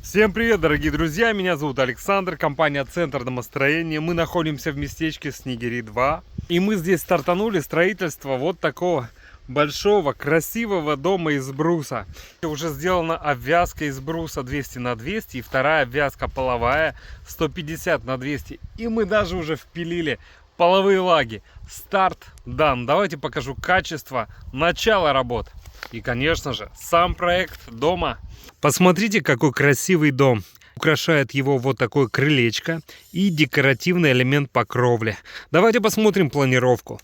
Всем привет, дорогие друзья, меня зовут Александр, компания Центр домостроения. Мы находимся в местечке Снегири 2. И мы здесь стартанули строительство вот такого большого, красивого дома из бруса. Уже сделана обвязка из бруса 200 на 200 и вторая обвязка половая 150 на 200. И мы даже уже впилили половые лаги. Старт дан. Давайте покажу качество начала работ. И, конечно же, сам проект дома. Посмотрите, какой красивый дом. Украшает его вот такое крылечко и декоративный элемент по кровле. Давайте посмотрим планировку.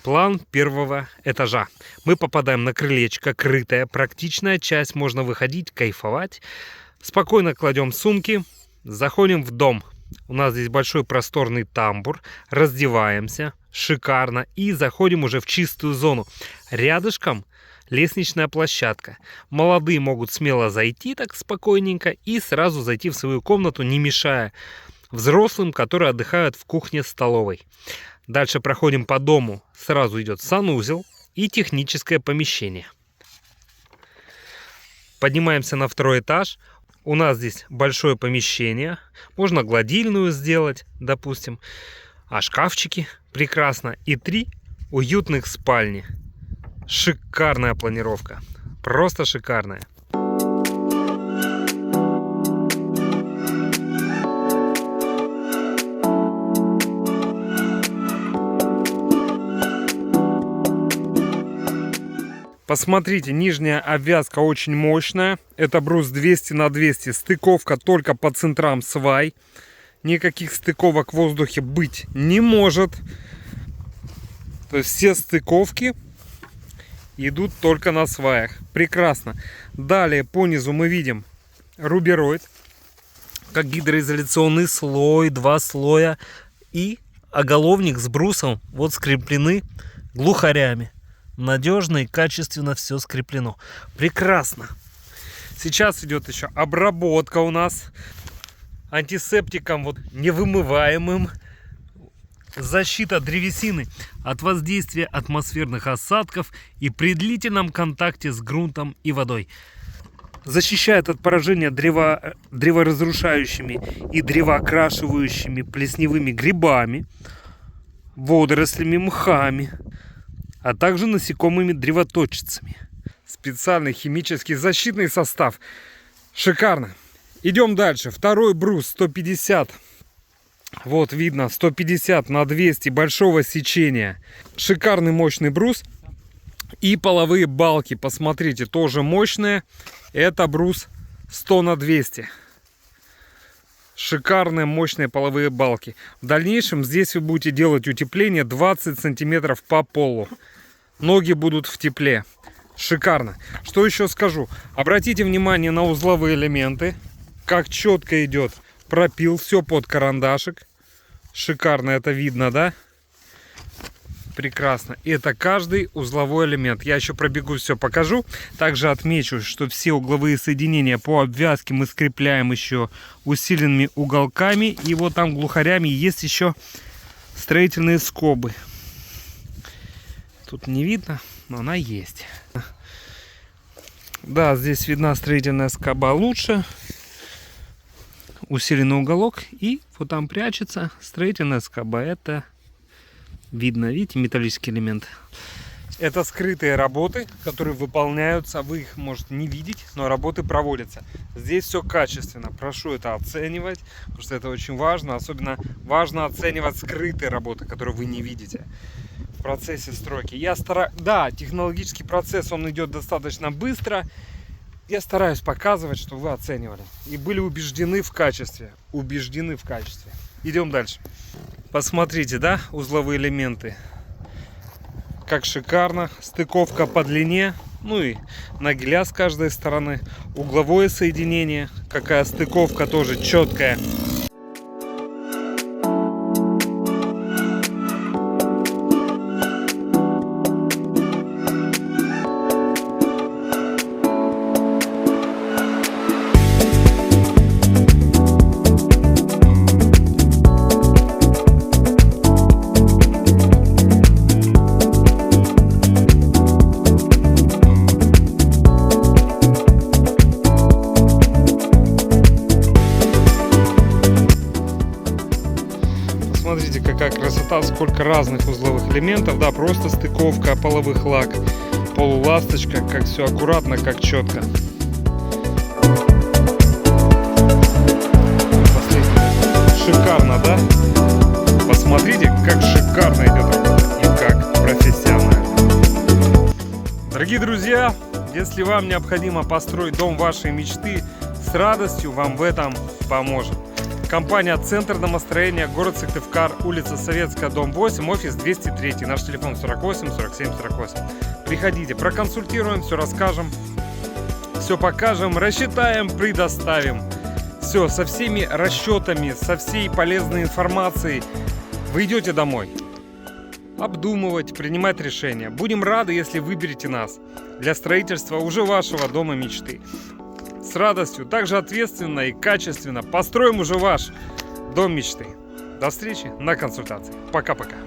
План первого этажа. Мы попадаем на крылечко, крытая, практичная часть. Можно выходить, кайфовать. Спокойно кладем сумки, заходим в дом. У нас здесь большой просторный тамбур. Раздеваемся. Шикарно. И заходим уже в чистую зону. Рядышком лестничная площадка. Молодые могут смело зайти так спокойненько и сразу зайти в свою комнату, не мешая взрослым, которые отдыхают в кухне-столовой. Дальше проходим по дому. Сразу идет санузел и техническое помещение. Поднимаемся на второй этаж. У нас здесь большое помещение. Можно гладильную сделать, допустим. А шкафчики прекрасно. И 3 уютных спальни. Шикарная планировка. Просто шикарная. Посмотрите, нижняя обвязка очень мощная. Это брус 200 на 200. Стыковка только по центрам свай. Никаких стыковок в воздухе быть не может. То есть все стыковки идут только на сваях. Прекрасно. Далее по низу мы видим рубероид, как гидроизоляционный слой, 2 слоя. И оголовник с брусом вот скреплены глухарями. Надежно и качественно все скреплено. Прекрасно. Сейчас идет еще обработка у нас антисептиком вот невымываемым. Защита древесины от воздействия атмосферных осадков и при длительном контакте с грунтом и водой. Защищает от поражения древоразрушающими и древоокрашивающими плесневыми грибами, водорослями, мхами, а также насекомыми-древоточицами. Специальный химический защитный состав. Шикарно. Идем дальше. Второй брус 150. Вот видно 150 на 200 большого сечения. Шикарный мощный брус. И половые балки. Посмотрите, тоже мощные. Это брус 100 на 200. Шикарные мощные половые балки. В дальнейшем здесь вы будете делать утепление 20 сантиметров по полу. Ноги будут в тепле. Шикарно. Что еще скажу? Обратите внимание на узловые элементы. Как четко идет пропил. Все под карандашик. Шикарно это видно, да? Прекрасно. Это каждый узловой элемент. Я еще пробегу, все покажу. Также отмечу, что все угловые соединения по обвязке мы скрепляем еще усиленными уголками. И вот там глухарями есть еще строительные скобы. Тут не видно, но она есть. Да, здесь видна строительная скоба лучше. Усиленный уголок. И вот там прячется строительная скоба. Это видно, видите, металлический элемент. Это скрытые работы, которые выполняются. Вы их можете не видеть, но работы проводятся. Здесь все качественно. Прошу это оценивать, потому что это очень важно. Особенно важно оценивать скрытые работы, которые вы не видите в процессе стройки. Да, технологический процесс, он идет достаточно быстро. Я стараюсь показывать, чтобы вы оценивали. И были убеждены в качестве. Убеждены в качестве. Идем дальше. Посмотрите, да, узловые элементы. Как шикарно. Стыковка по длине. Ну и нагиля с каждой стороны. Угловое соединение. Какая стыковка тоже четкая. Смотрите, какая красота, сколько разных узловых элементов. Да, просто стыковка, половых лак, полуласточка, как все аккуратно, как четко. Шикарно, да? Посмотрите, как шикарно идет работа и как профессионально. Дорогие друзья, если вам необходимо построить дом вашей мечты, с радостью вам в этом поможем. Компания «Центр домостроения», город Сыктывкар, улица Советская, дом 8, офис 203, наш телефон 48 47 48. Приходите, проконсультируем, все расскажем, все покажем, рассчитаем, предоставим. Все, со всеми расчетами, со всей полезной информацией вы идете домой. Обдумывать, принимать решения. Будем рады, если выберете нас для строительства уже вашего дома мечты. С радостью, также ответственно и качественно построим уже ваш дом мечты. До встречи на консультации. Пока-пока.